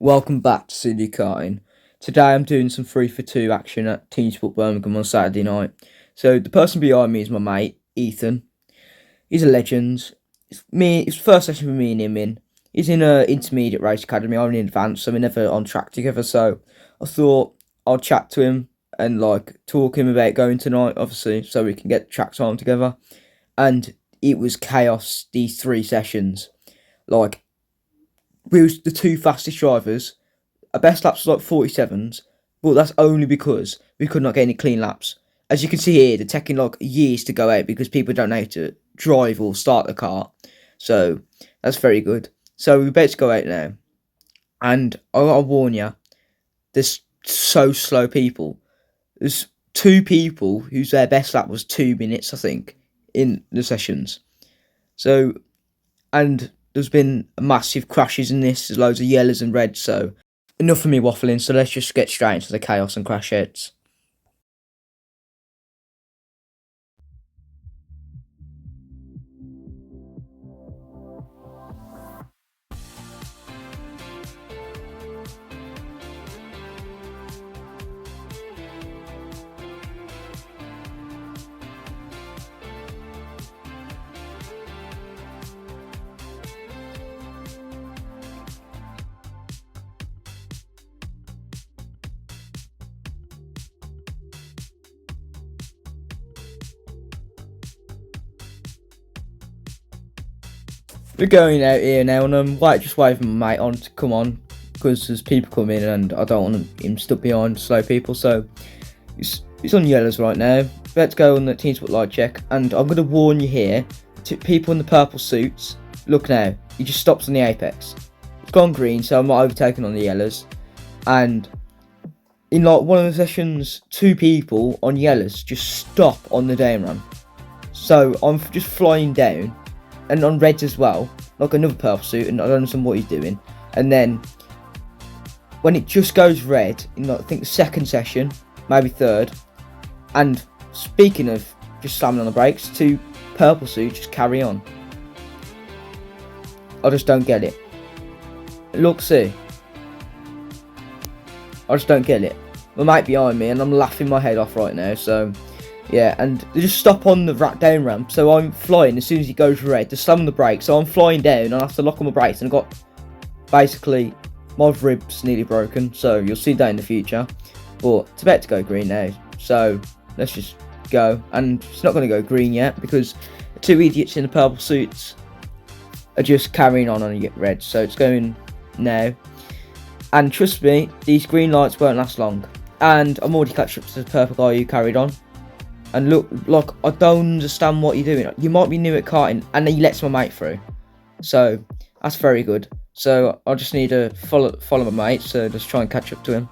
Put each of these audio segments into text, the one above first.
Welcome back to City Karting. Today I'm doing some 3 for 2 action at Teamsport Birmingham on Saturday night. So the person behind me is my mate, Ethan. He's a legend. It's first session for me and him in. He's in a intermediate race academy, I'm in advanced, so we're never on track together. So I thought I'd chat to him and talk him about going tonight, obviously, so we can get track time together. And it was chaos these 3 sessions. We was the 2 fastest drivers. Our best laps was 47s, but that's only because we could not get any clean laps. As you can see here, they're taking years to go out because people don't know how to drive or start the car. So that's very good. So we're about to go out now. And I'll warn you, there's so slow people. There's 2 people whose their best lap was 2 minutes, I think, in the sessions. So, and there's been massive crashes in this. There's loads of yellows and reds, so enough of me waffling, so let's just get straight into the chaos and crash outs. We're going out here now, and I'm just waving my mate on to come on, because there's people coming and I don't want him stuck behind slow people. So he's on yellows right now. Let's go on the Teamsport light check, and I'm going to warn you here, to people in the purple suits, look now, he just stops on the apex. It's gone green, so I'm not overtaking on the yellows. And in one of the sessions, 2 people on yellows just stop on the down ramp. So I'm just flying down, and on reds as well, like another purple suit, and I don't understand what he's doing. And then when it just goes red in I think the second session, maybe third, and speaking of just slamming on the brakes, 2 purple suits just carry on. I just don't get it. Look, see, I just don't get it. My mate behind me, and I'm laughing my head off right now. So yeah, and they just stop on the down ramp, so I'm flying as soon as he goes red, to slam on the brakes, so I'm flying down, and I have to lock on my brakes, and I've got, basically, my ribs nearly broken, so you'll see that in the future. But it's about to go green now, so let's just go. And it's not going to go green yet, because the 2 idiots in the purple suits are just carrying on and you get red, so it's going now. And trust me, these green lights won't last long. And I'm already catching up to the purple guy who carried on. And look, I don't understand what you're doing. You might be new at karting, and he lets my mate through. So that's very good. So I just need to follow my mate, so just try and catch up to him.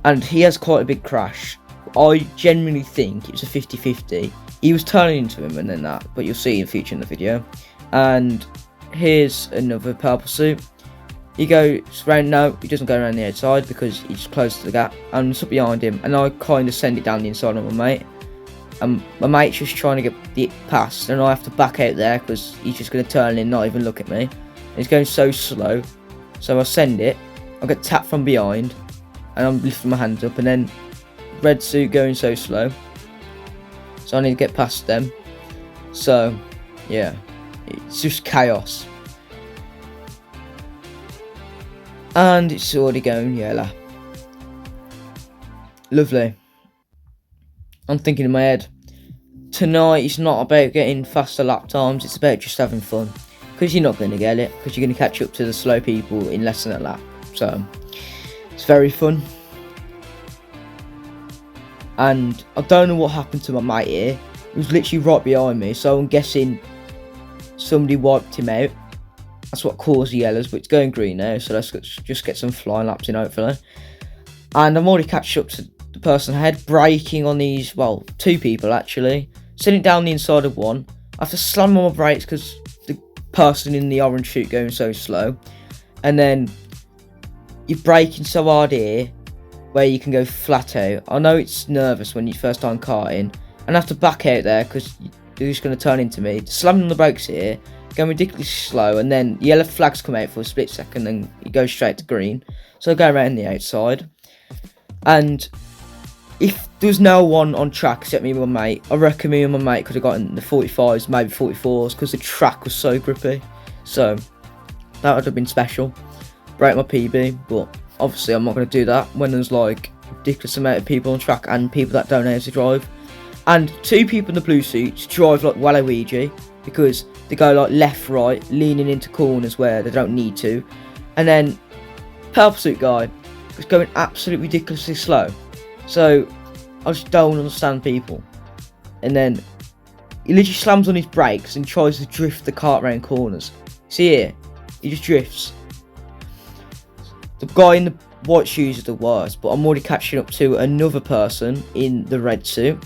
And he has quite a big crash. I genuinely think it was a 50-50. He was turning into him and then that, but you'll see in future in the video. And here's another purple suit. He goes round, no, he doesn't go around the outside because he's close to the gap. I'm stuck behind him, and I kind of send it down the inside of my mate. And my mate's just trying to get it past, and I have to back out there because he's just going to turn in and not even look at me. And he's going so slow, so I send it. I get tapped from behind, and I'm lifting my hands up, and then red suit going so slow. So I need to get past them. So, yeah, it's just chaos. And it's already going yellow. Lovely. I'm thinking in my head, tonight it's not about getting faster lap times, it's about just having fun. Because you're not going to get it, because you're going to catch up to the slow people in less than a lap. So, it's very fun. And I don't know what happened to my mate here. He was literally right behind me, so I'm guessing somebody wiped him out. That's what caused the yellows, but it's going green now, so let's just get some flying laps in, hopefully. And I'm already catching up to the person ahead, braking on these, 2 people actually. Sitting down the inside of one. I have to slam on my brakes because the person in the orange chute going so slow. And then you're braking so hard here, where you can go flat out. I know it's nervous when you first time karting, and I have to back out there because they're just going to turn into me. Slamming on the brakes here, going ridiculously slow, and then yellow flags come out for a split second, and it goes straight to green. So I go around the outside, and if there was no one on track except me and my mate, I reckon me and my mate could have gotten the 45s, maybe 44s, because the track was so grippy. So that would have been special. Break my PB, but obviously I'm not going to do that when there's like a ridiculous amount of people on track and people that don't know how to drive. And 2 people in the blue suits drive like Waluigi, because they go like left, right, leaning into corners where they don't need to. And then purple suit guy was going absolutely ridiculously slow. So I just don't understand people. And then he literally slams on his brakes and tries to drift the cart around corners. See here, he just drifts. The guy in the white shoes is the worst, but I'm already catching up to another person in the red suit.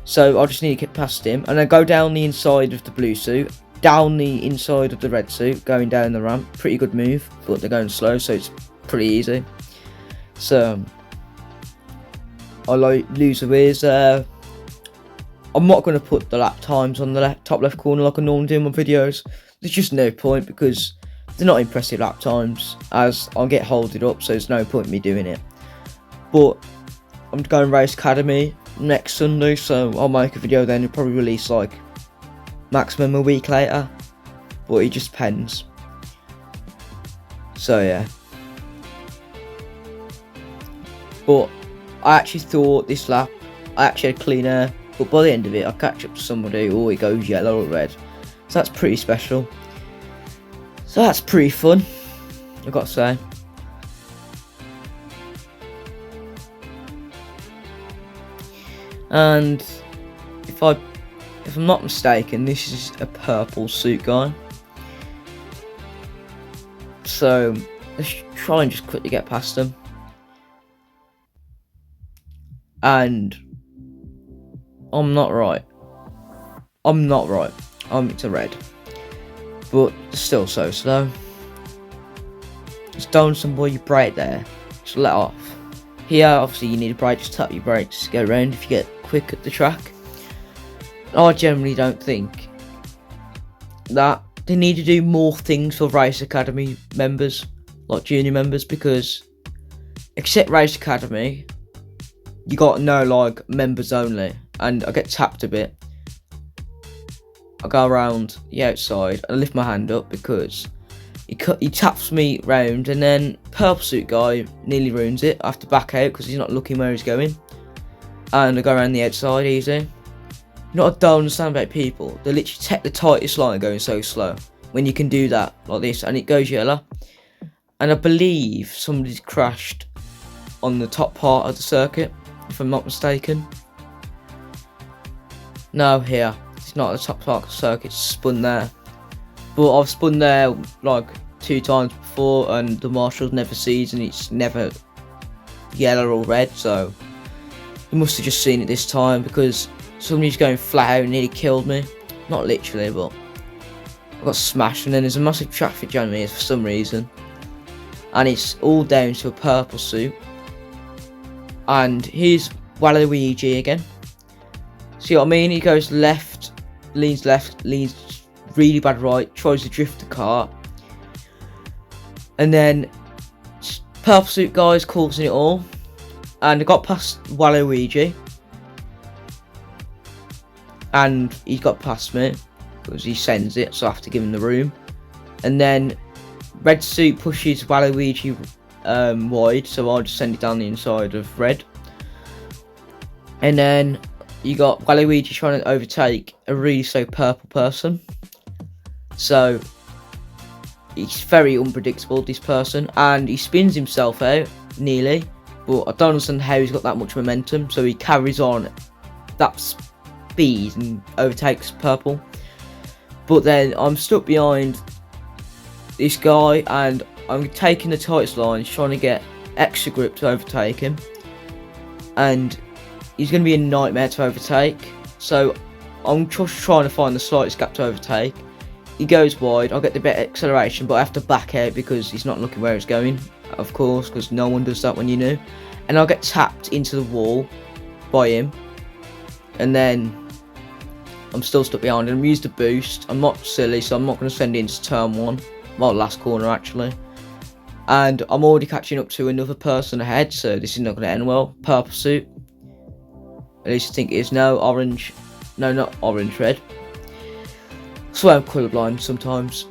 So I just need to get past him, and I go down the inside of the blue suit, down the inside of the red suit, going down the ramp. Pretty good move, but they're going slow, so it's pretty easy. So I lose the ways. I'm not going to put the lap times on the top left corner like I normally do in my videos. There's just no point, because they're not impressive lap times, as I'll get holded up, so there's no point in me doing it. But I'm going Race Academy next Sunday, so I'll make a video then. It'll probably release like maximum a week later, but it just depends. So yeah, but I actually thought this lap I actually had clean air, but by the end of it I catch up to somebody, oh, it goes yellow or red, so that's pretty special. So that's pretty fun, I've got to say. And if I'm not mistaken, this is a purple suit guy. So let's try and just quickly get past him. And I'm not right. It's a red, but it's still so slow. Just don't somebody brake there. Just let off. Here, obviously, you need a brake. Just tap your brakes to go around if you get quick at the track. I generally don't think that they need to do more things for Race Academy members, like junior members, because except Race Academy, you got no like members only, and I get tapped a bit. I go around the outside and I lift my hand up because he taps me round, and then purple suit guy nearly ruins it. I have to back out because he's not looking where he's going, and I go around the outside easy. You know what I don't understand about people? They literally take the tightest line going so slow when you can do that like this, and it goes yellow. And I believe somebody's crashed on the top part of the circuit, if I'm not mistaken. No, here. It's not the top part of the circuit, it's spun there. But I've spun there like 2 times before, and the marshals never sees, and it's never yellow or red, so he must have just seen it this time, because somebody's going flat out and nearly killed me. Not literally, but I got smashed, and then there's a massive traffic jam here for some reason. And it's all down to a purple suit. And here's Waluigi again. See what I mean? He goes left, leans really bad right, tries to drift the car. And then purple suit guy's causing it all. And I got past Waluigi. And he's got past me because he sends it, so I have to give him the room. And then red suit pushes Waluigi wide, so I'll just send it down the inside of red. And then you got Waluigi trying to overtake a really slow purple person. So he's very unpredictable, this person, and he spins himself out nearly, but I don't understand how he's got that much momentum, so he carries on that speed and overtakes purple. But then I'm stuck behind this guy, and I'm taking the tightest lines, trying to get extra grip to overtake him, and he's going to be a nightmare to overtake. So I'm just trying to find the slightest gap to overtake. He goes wide, I'll get the better acceleration, but I have to back out because he's not looking where he's going, of course, because no one does that when you know. And I'll get tapped into the wall by him, and then I'm still stuck behind him. Used the boost. I'm not silly, so I'm not going to send it into turn 1. Well, last corner actually. And I'm already catching up to another person ahead, so this is not going to end well. Purple suit. At least I think it is. No, orange. No, not orange, red. I swear I'm colourblind sometimes.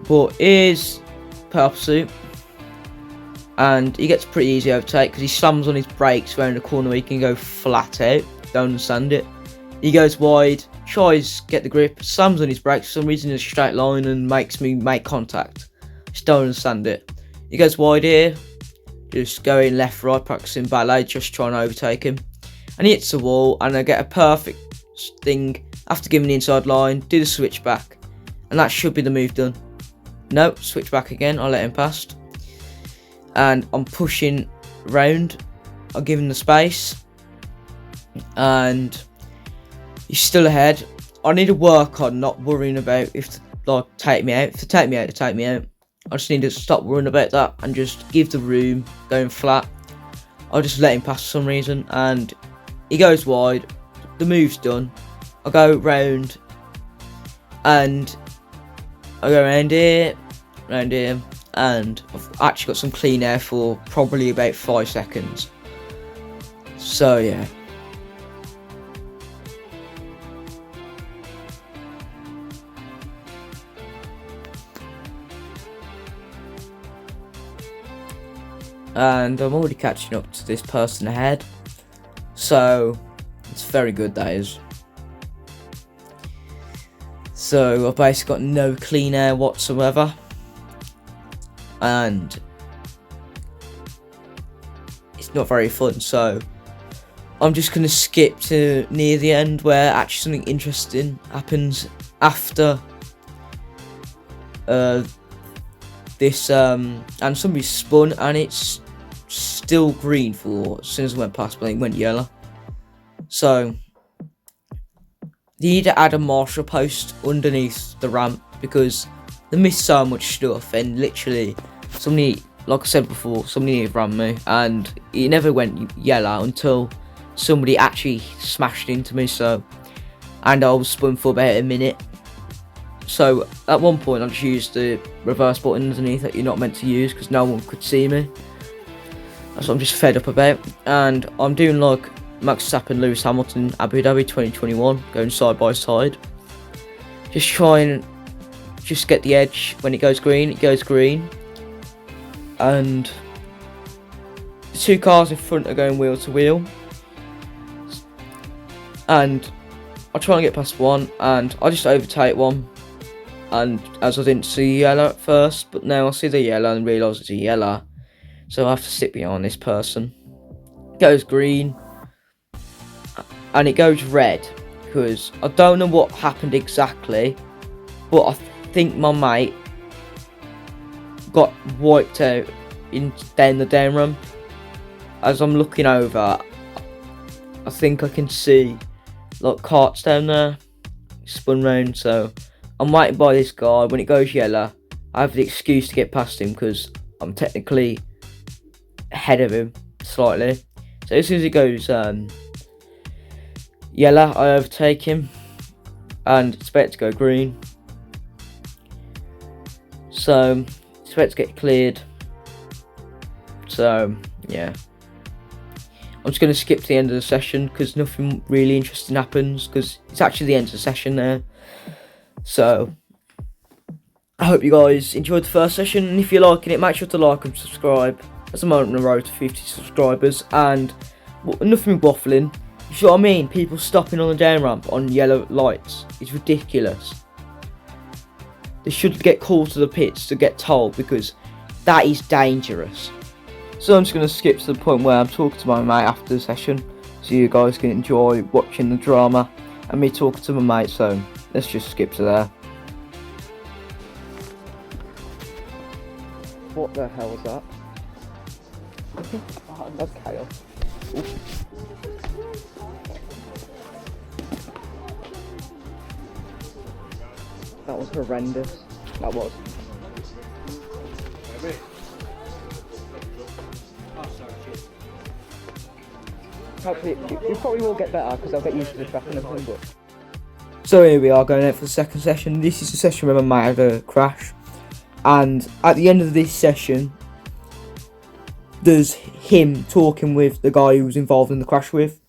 But here's purple suit. And he gets a pretty easy overtake because he slams on his brakes around the corner where he can go flat out. Don't understand it. He goes wide, tries to get the grip, slams on his brakes for some reason in a straight line and makes me make contact. Just don't understand it. He goes wide here, just going left, right, practicing ballet, just trying to overtake him. And he hits the wall, and I get a perfect thing after giving the inside line, do the switch back. And that should be the move done. No, switch back again, I'll let him past. And I'm pushing round, I'll give him the space. And he's still ahead. I need to work on not worrying about if to, like, take me out. If they take me out, they take me out. I just need to stop worrying about that and just give the room, going flat. I'll just let him pass for some reason, and he goes wide. The move's done. I go round, and I go round here, and I've actually got some clean air for probably about 5 seconds. So yeah. And I'm already catching up to this person ahead, so it's very good, that is. So I've basically got no clean air whatsoever, and it's not very fun, so I'm just going to skip to near the end where actually something interesting happens after this, and somebody spun, and it's still green for as soon as I went past, but it went yellow. So they need to add a marshal post underneath the ramp because they missed so much stuff, and literally somebody, like I said before, somebody ran me, and it never went yellow until somebody actually smashed into me. So, and I was spun for about a minute. So at one point I just used the reverse button underneath that you're not meant to use because no one could see me. That's what I'm just fed up about. And I'm doing like Max Verstappen, Lewis Hamilton, Abu Dhabi 2021, going side by side. Just trying, just get the edge. When it goes green, it goes green. And the 2 cars in front are going wheel to wheel. And I try and get past one, and I just overtake one. And as I didn't see yellow at first, but now I see the yellow and realise it's a yellow. So I have to sit behind this person. It goes green. And it goes red. Because I don't know what happened exactly. But I think my mate got wiped out down the down ramp. As I'm looking over, I think I can see like carts down there. Spun round, so I'm waiting by this guy. When it goes yellow, I have the excuse to get past him because I'm technically ahead of him slightly. So as soon as it goes yellow, I overtake him, and it's about to go green. So it's about to get cleared. So yeah, I'm just going to skip to the end of the session because nothing really interesting happens because it's actually the end of the session there. So I hope you guys enjoyed the first session, and if you're liking it, make sure to like and subscribe, as I'm on the road to 50 subscribers. And nothing waffling, you see what I mean? People stopping on the down ramp on yellow lights, it's ridiculous. They should get called to the pits to get told because that is dangerous. So I'm just going to skip to the point where I'm talking to my mate after the session, so you guys can enjoy watching the drama and me talking to my mate. So let's just skip to there. What the hell was that? Oh, that's chaos. Ooh. That was horrendous. That was. Hopefully, you probably will get better because I'll get used to the track and everything. But So here we are going out for the second session. This is the session where my mate had a crash, and at the end of this session there's him talking with the guy who was involved in the crash with,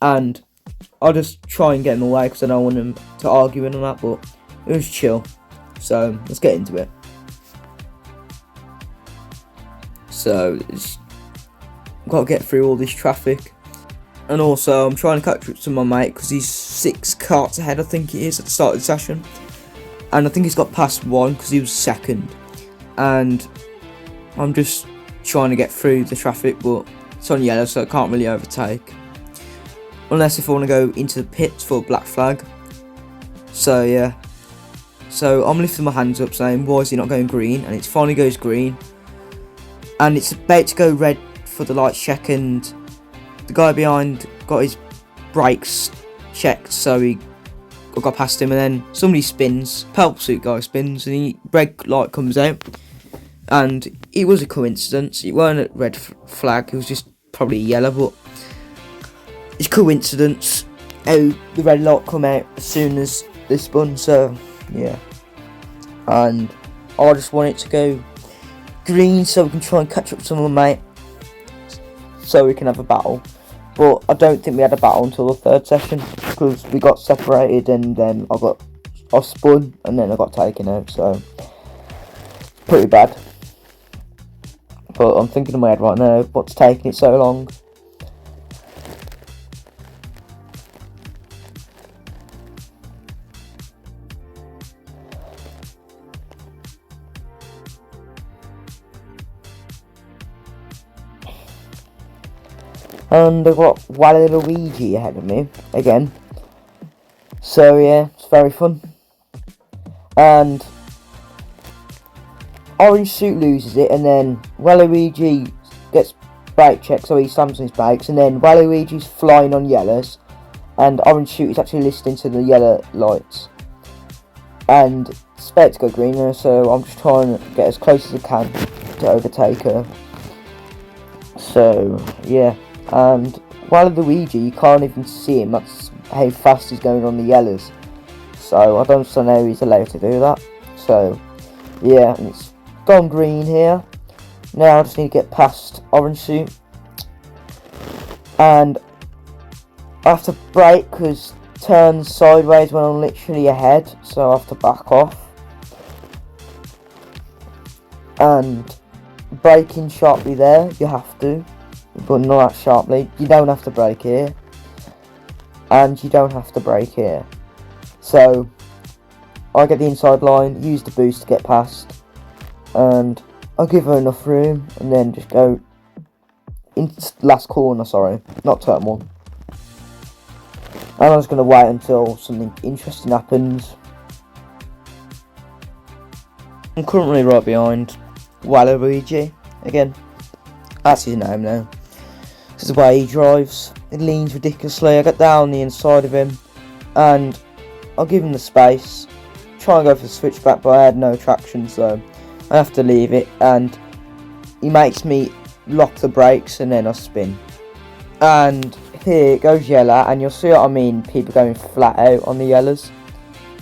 and I'll just try and get him away because I don't want him to argue and all that, but it was chill. So let's get into it. So I've got to get through all this traffic, and also I'm trying to catch up to my mate because he's 6 carts ahead, I think it is, at the start of the session, and I think he's got past 1 because he was second, and I'm just trying to get through the traffic, but it's on yellow so I can't really overtake, unless if I want to go into the pits for a black flag. So yeah, so I'm lifting my hands up saying, why is he not going green? And it finally goes green, and it's about to go red for the light check, and the guy behind got his brakes checked, so I got past him, and then somebody spins, purple suit guy spins, and the brake light comes out, and it was a coincidence. It weren't a red flag, it was just probably yellow, but it's coincidence how the red light come out as soon as they spun. So yeah, and I just want it to go green so we can try and catch up to someone, mate, so we can have a battle. But I don't think we had a battle until the third session because we got separated, and then I spun and then I got taken out, so pretty bad. But I'm thinking in my head right now, what's taking it so long? And I've got Waluigi ahead of me again. So yeah, it's very fun. And Orange Suit loses it, and then Waluigi gets brake checked, so he slams on his brakes, and then Waluigi's flying on yellows, and Orange Suit is actually listening to the yellow lights. And it's about to go green, so I'm just trying to get as close as I can to overtake her. So yeah. And Waluigi, you can't even see him, that's how fast he's going on the yellows. So I don't understand how he's allowed to do that. So yeah, and it's gone green here. Now I just need to get past Orange Suit, and I have to brake because turns sideways when I'm literally ahead, so I have to back off. And braking sharply there, you have to, but not that sharply. You don't have to brake here, and you don't have to brake here. So I get the inside line, use the boost to get past, and I'll give her enough room, and then just go into last corner, sorry, not turn 1. And I'm just going to wait until something interesting happens. I'm currently right behind Waluigi again. That's his name now. This is the way he drives. It leans ridiculously. I get down the inside of him, and I'll give him the space. Try and go for the switchback, but I had no traction, so I have to leave it. And he makes me lock the brakes, and then I spin. And here it goes yellow, and you'll see what I mean. People going flat out on the yellows.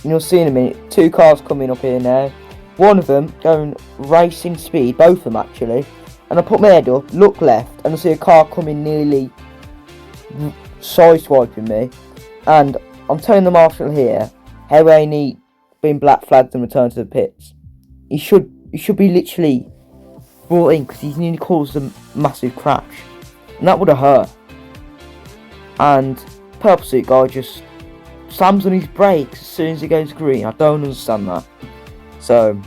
And you'll see in a minute. 2 cars coming up here now. One of them going racing speed, both of them actually. And I put my head up, look left, and I see a car coming nearly side-swiping me. And I'm telling the marshal here how ain't he been black flagged and returned to the pits. He should be literally brought in because he's nearly caused a massive crash, and that would have hurt. And purple suit guy just slams on his brakes as soon as he goes green. I don't understand that. So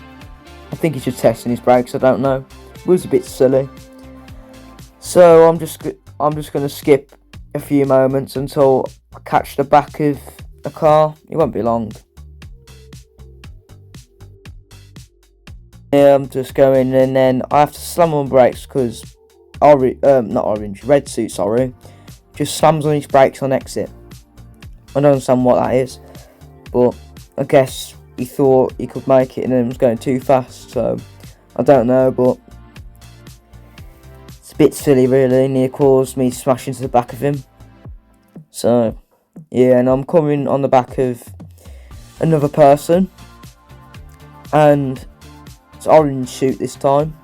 I think he's just testing his brakes. I don't know. It was a bit silly. So I'm just going to skip a few moments until I catch the back of a car. It won't be long. Yeah, I'm just going, and then I have to slam on brakes because red suit, sorry, just slams on his brakes on exit. I don't understand what that is, but I guess he thought he could make it and then was going too fast, so I don't know, but it's a bit silly really, and it caused me to smash into the back of him. So yeah, and I'm coming on the back of another person, and it's orange suit this time,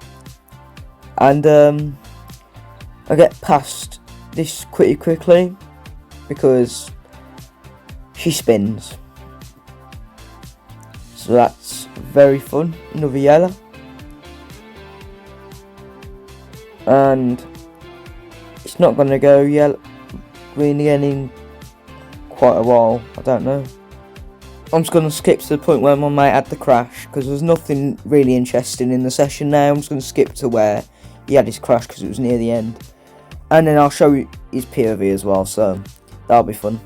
and I get past this pretty quickly because she spins, so that's very fun. Another yellow, and it's not going to go yellow green again in quite a while, I don't know. I'm just going to skip to the point where my mate had the crash, because there's nothing really interesting in the session now. I'm just going to skip to where he had his crash because it was near the end, and then I'll show you his POV as well, so that'll be fun.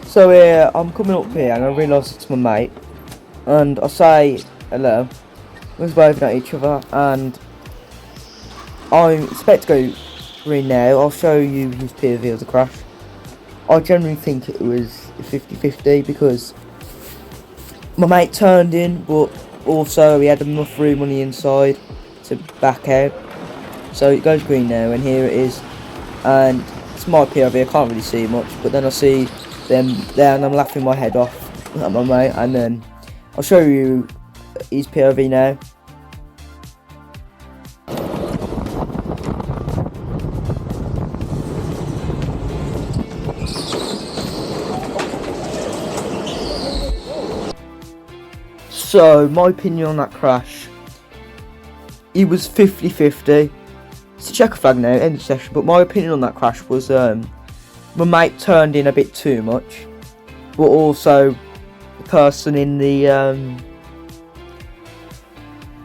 So here, I'm coming up here and I realise it's my mate, and I say hello, we're waving at each other, and I expect to go green now. I'll show you his POV of the crash. I generally think it was 50-50 because my mate turned in, but also he had enough room on the inside to back out. So it goes green now, and here it is, and it's my POV. I can't really see much, but then I see them there and I'm laughing my head off at my mate, and then I'll show you his POV now. So, my opinion on that crash, it was 50-50. It's a checker flag now, end of session, but my opinion on that crash was my mate turned in a bit too much, but also the person in the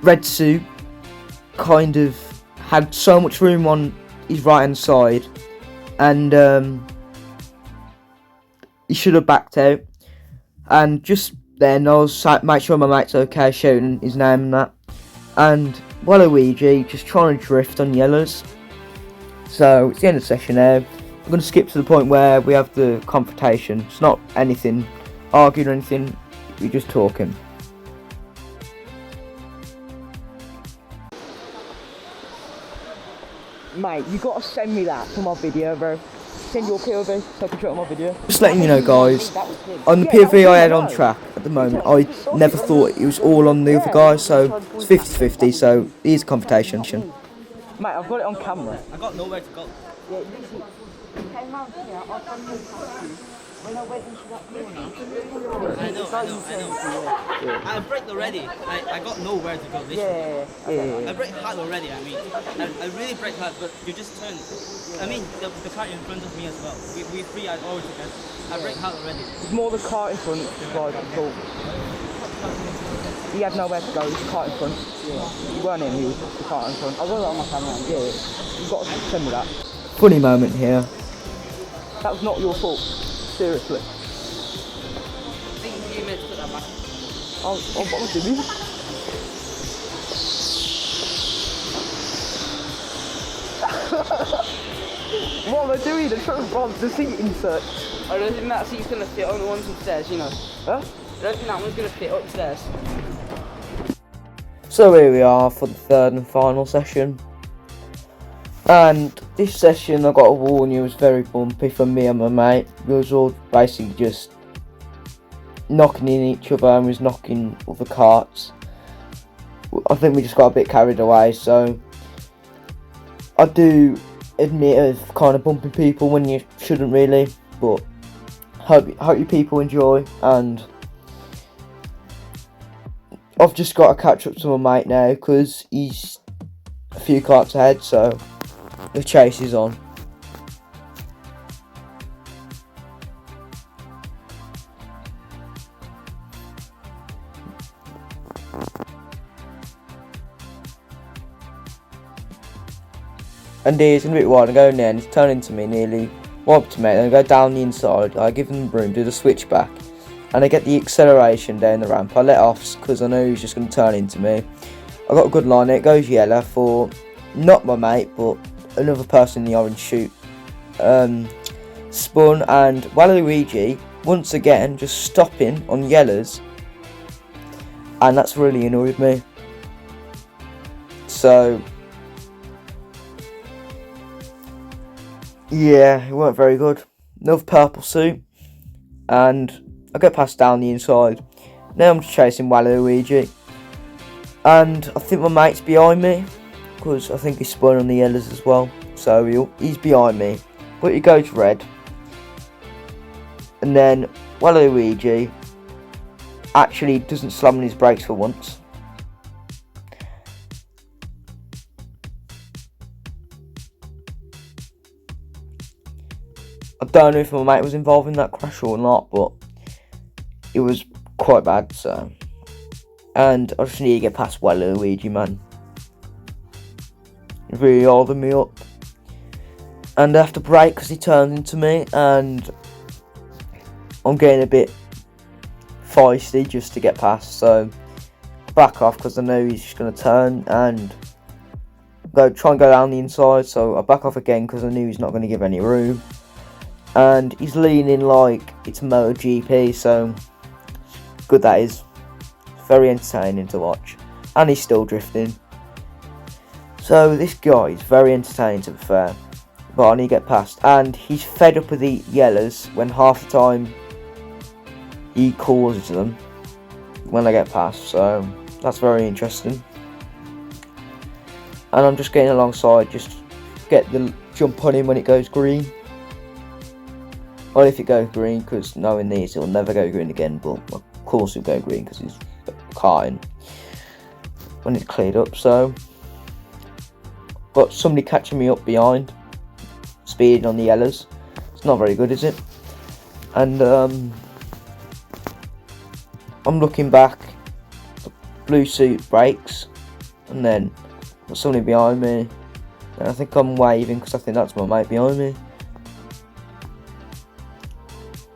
red suit kind of had so much room on his right hand side, and he should have backed out. And just then I was make sure my mate's okay, shouting his name and that, and Waluigi just trying to drift on yellows. So it's the end of the session now. I'm going to skip to the point where we have the confrontation. It's not anything arguing or anything, we're just talking. Mate, you got to send me that for my video, bro. Send your POV so I can show it on my video. Just letting you know, guys, on the POV I had on track at the moment, I never thought it was all on the other guy, so it's 50-50, so here's a confrontation. Mate, I've got it on camera. I got nowhere to go. Yeah, literally, you came round here, I come and touched you. When I went into that corner, I know. I braked already. I got nowhere to go. Yeah. I braked hard already. I mean, I really braked hard, but you just turned. I mean, the car in front of me as well. We three are all together. I braked hard already. It's more the car in front, guys, I thought. He had nowhere to go, he was the car in front. Yeah. You weren't him, he was the car in front. I got it on my camera. Yeah, you've got to send me that. Funny moment here. That was not your fault. Seriously. I think you meant to put that back. What did you? What am I doing? They're trying to rob the seat insert. I don't think that seat's going to fit on the ones upstairs, you know. Huh? I don't think that one's going to fit upstairs. So here we are for the third and final session. And this session, I've got to warn you, was very bumpy for me and my mate. We was all basically just knocking in each other and was knocking other carts. I think we just got a bit carried away, so I do admit of kind of bumping people when you shouldn't really, but hope you people enjoy, and I've just got to catch up to my mate now because he's a few carts ahead, so the chase is on. And he's a bit wide, I go in there and he's turning to me nearly, up to me, then I go down the inside, I give him room, do the switchback, and I get the acceleration down the ramp. I let off because I know he's just going to turn into me. I got a good line, it goes yellow for not my mate, but another person in the orange chute. Spun, and Waluigi, once again, just stopping on yellows, and that's really annoyed me. So yeah, it weren't very good. Another purple suit, and I get past down the inside. Now I'm just chasing Waluigi. And I think my mate's behind me, because I think he's spun on the yellows as well. So he's behind me. But he goes red. And then Waluigi actually doesn't slam on his brakes for once. I don't know if my mate was involved in that crash or not, but it was quite bad, so. And I just need to get past Waluigi, man. He's really holding me up. And I have to brake because he turned into me, and I'm getting a bit feisty just to get past, so I back off because I know he's just going to turn and try and go down the inside, so I back off again because I knew he's not going to give any room. And he's leaning like it's MotoGP, so good that is. Very entertaining to watch. And he's still drifting. So this guy is very entertaining, to be fair. But I need to get past. And he's fed up with the yellows when half the time he causes them when I get past. So that's very interesting. And I'm just getting alongside, just get the jump on him when it goes green. Well, if it goes green, because knowing these, it'll never go green again. But of course it'll go green because he's karting when it's cleared up. So got somebody catching me up behind, speeding on the yellows. It's not very good, is it? And I'm looking back, the blue suit brakes, and then there's somebody behind me, and I think I'm waving because I think that's my mate behind me,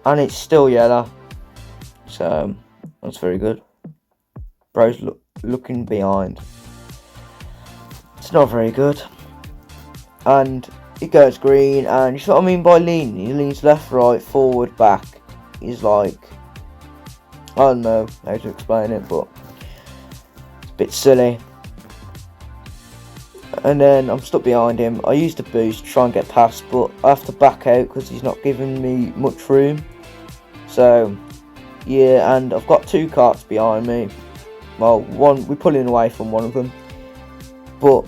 and it's still yellow, so that's very good. Bro's looking behind. It's not very good. And it goes green, and you see what I mean by lean? He leans left, right, forward, back. He's like, I don't know how to explain it, but it's a bit silly. And then I'm stuck behind him. I use the boost to try and get past, but I have to back out because he's not giving me much room. So yeah, and I've got two carts behind me. Well, we're pulling away from one of them, but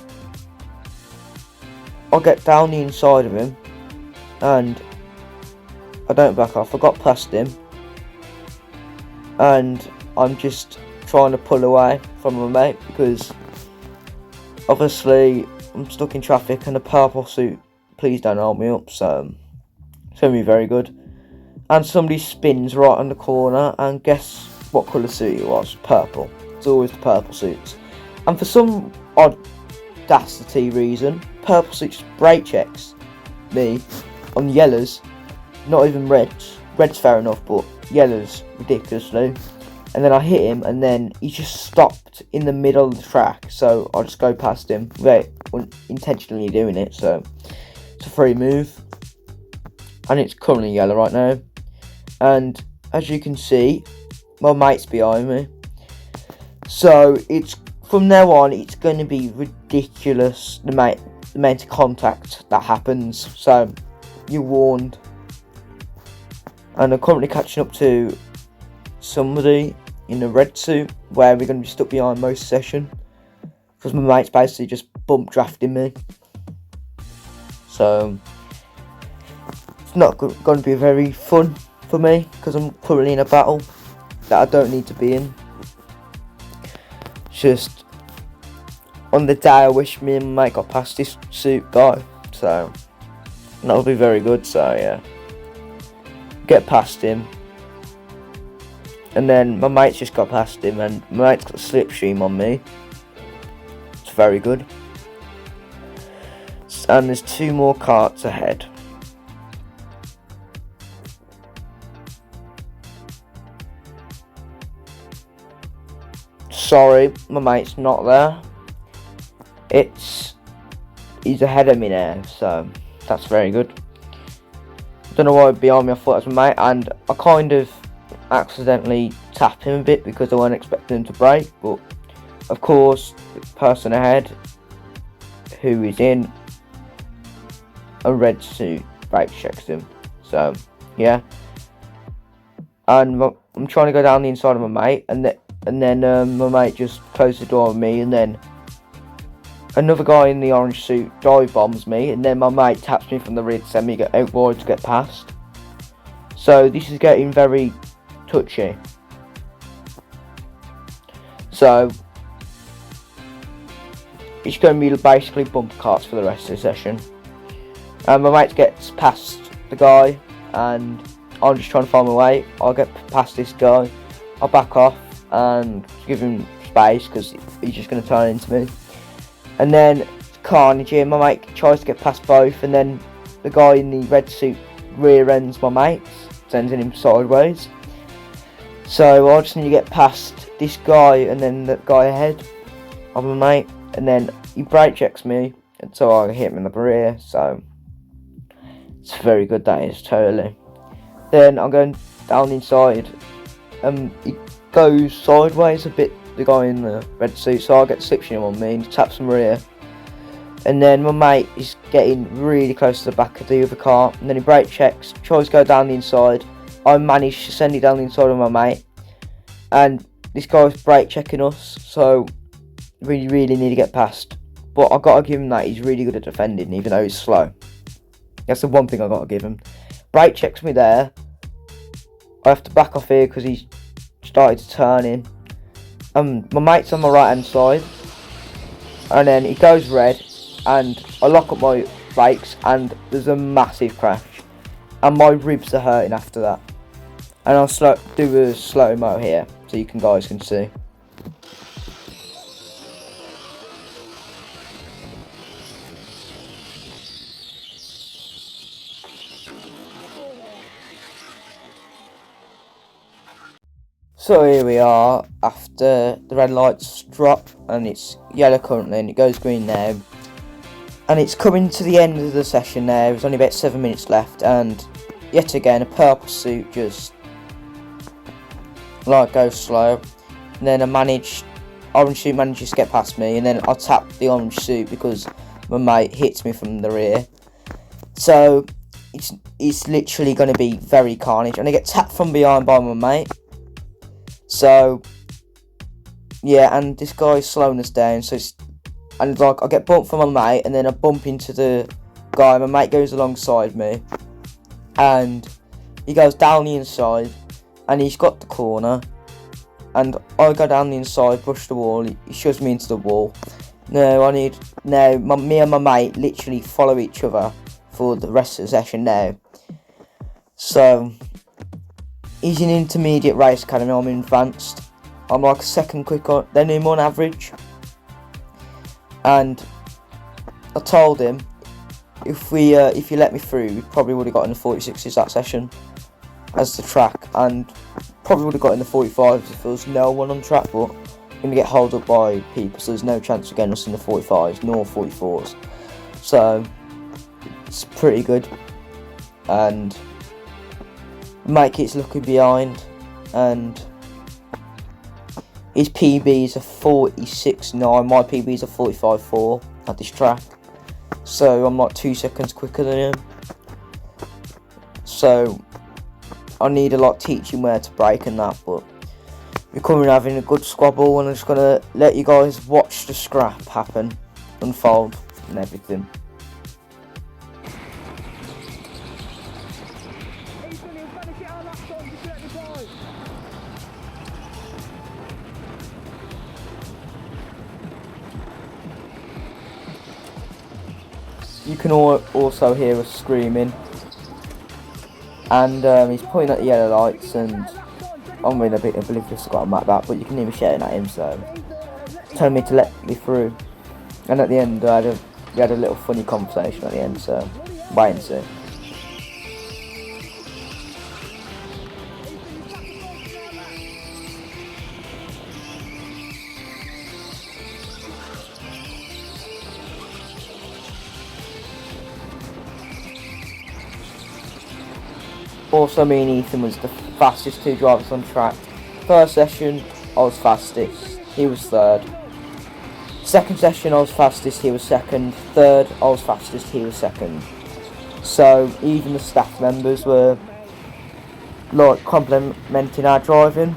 I'll get down the inside of him, and I don't back off. I got past him, and I'm just trying to pull away from my mate because obviously I'm stuck in traffic, and the purple suit, please don't hold me up, so it's going to be very good. And somebody spins right on the corner, and guess what colour suit it was? Purple. It's always the purple suits. And for some audacity reason, purple suits brake checks me on yellows, not even reds. Red's fair enough, but yellows ridiculously. And then I hit him, and then he just stopped in the middle of the track, so I just go past him without intentionally doing it. So it's a free move, and it's currently yellow right now. And as you can see, my mate's behind me. So it's from now on, it's going to be ridiculous the amount of contact that happens. So you're warned. And I'm currently catching up to somebody in a red suit, where we're going to be stuck behind most session because my mate's basically just bump drafting me. So it's not going to be very fun for me because I'm currently in a battle that I don't need to be in. Just on the day I wish me and my mate got past this suit guy, so that'll be very good. So yeah, get past him, and then my mate's just got past him, and my mate's got a slipstream on me. It's very good. And there's two more carts ahead. Sorry, my mate's not there. He's ahead of me now, so that's very good. Don't know why behind me, I thought it was my mate, and I kind of accidentally tapped him a bit because I wasn't expecting him to brake, but of course the person ahead who is in a red suit brake checks him. So yeah, and I'm trying to go down the inside of my mate, and then my mate just closed the door on me, and then another guy in the orange suit dive bombs me, and then my mate taps me from the rear to send me out wide to get past. So this is getting very touchy. So it's going to be basically bumper carts for the rest of the session. And my mate gets past the guy, and I'm just trying to find my way. I'll get past this guy, I'll back off and give him space because he's just going to turn into me. And then carnage here, my mate tries to get past both, and then the guy in the red suit rear ends my mate, sending him sideways. So I just need to get past this guy and then the guy ahead of my mate, and then he brake checks me, and so I hit him in the rear. So it's very good, that is, totally. Then I'm going down inside, he goes sideways a bit, the guy in the red suit, so I get slipstream on me and he taps my rear. And then my mate is getting really close to the back of the other car, and then he brake checks, tries to go down the inside. I managed to send it down the inside of my mate, and this guy's brake checking us, so we really need to get past. But I gotta give him that, he's really good at defending, even though he's slow. That's the one thing I gotta give him. Brake checks me there. I have to back off here because he's started to turn in. My mate's on my right hand side, and then he goes red, and I lock up my brakes, and there's a massive crash, and my ribs are hurting after that. And I'll do a slow mo here so you guys can see. So here we are after the red lights drop, and it's yellow currently and it goes green now, and it's coming to the end of the session now. There's only about 7 minutes left, and yet again a purple suit just goes slow, and then orange suit manages to get past me, and then I tap the orange suit because my mate hits me from the rear. So it's literally going to be very carnage, and I get tapped from behind by my mate. So yeah, and this guy's slowing us down, so I get bumped from my mate, and then I bump into the guy. My mate goes alongside me, and he goes down the inside, and he's got the corner, and I go down the inside, brush the wall, he shoves me into the wall. Me and my mate literally follow each other for the rest of the session now. So he's in intermediate race academy, I'm in advanced. I'm like a second quicker than him on average. And I told him if you let me through, we probably would have got in the 46s that session as the track, and probably would have got in the 45s if there was no one on track, but we're going to get held up by people, so there's no chance of getting us in the 45s nor 44s. So it's pretty good, and mate keeps looking behind, and his PBs are 46.9, my PBs are 45.4 at this track, so I'm like 2 seconds quicker than him. So I need to teach him where to brake and that, but we're coming having a good squabble, and I'm just gonna let you guys watch the scrap happen, unfold and everything. You can also hear us screaming, and he's pointing at the yellow lights, and I'm really a bit oblivious about that, but you can hear me shouting at him, so telling me to let me through. And at the end, we had a little funny conversation at the end, so wait and see. Also, me and Ethan was the fastest two drivers on track. First session, I was fastest, he was third. Second session, I was fastest, he was second. Third, I was fastest, he was second. So even the staff members were like complementing our driving.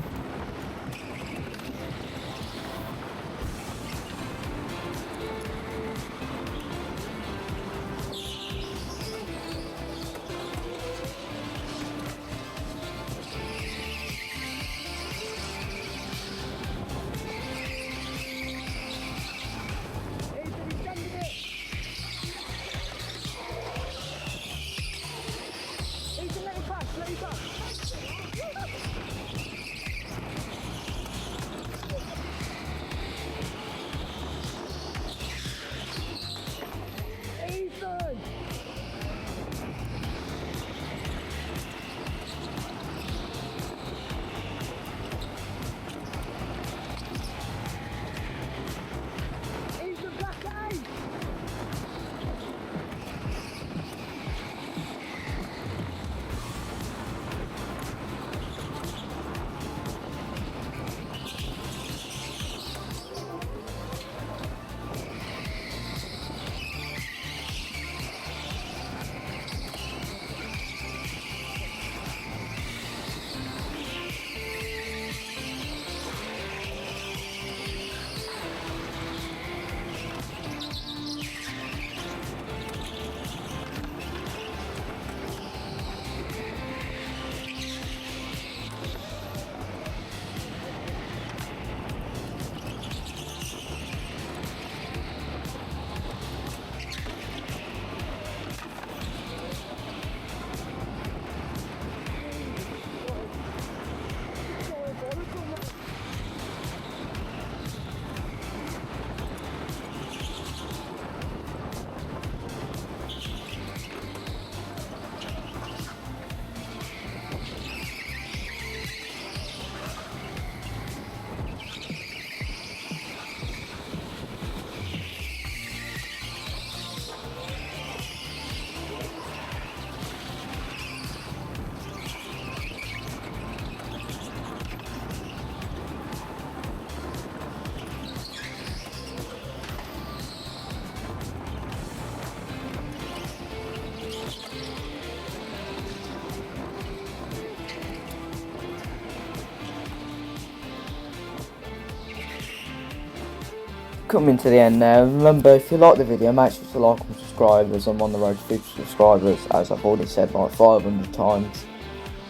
Coming to the end now. Remember, if you like the video, make sure to like and subscribe, as I'm on the road to 50 subscribers, as I've already said like 500 times.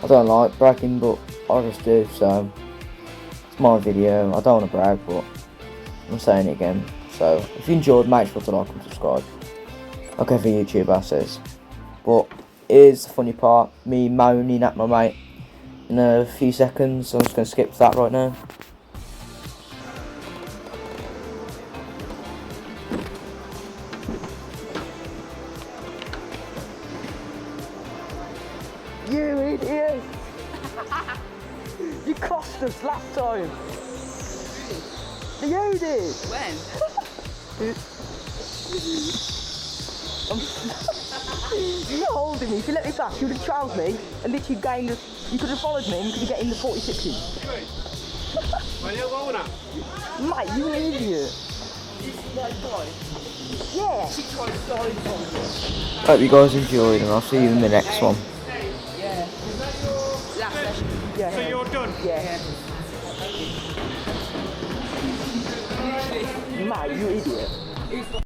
I don't like bragging, but I just do, so it's my video. I don't want to brag, but I'm saying it again. So if you enjoyed, make sure to like and subscribe. Okay, for YouTuber says. But here's the funny part, me moaning at my mate in a few seconds, so I'm just going to skip that right now. You idiot! You cost us last time! You did! When? You're holding me. If you let me back, you would have trailed me and literally gained the. You could have followed me and you could have get in the 46s. Mate, you an idiot. Yeah. Hope you guys enjoyed, and I'll see you in the next one. Yeah. So you're done? Yeah. Mate, you idiot.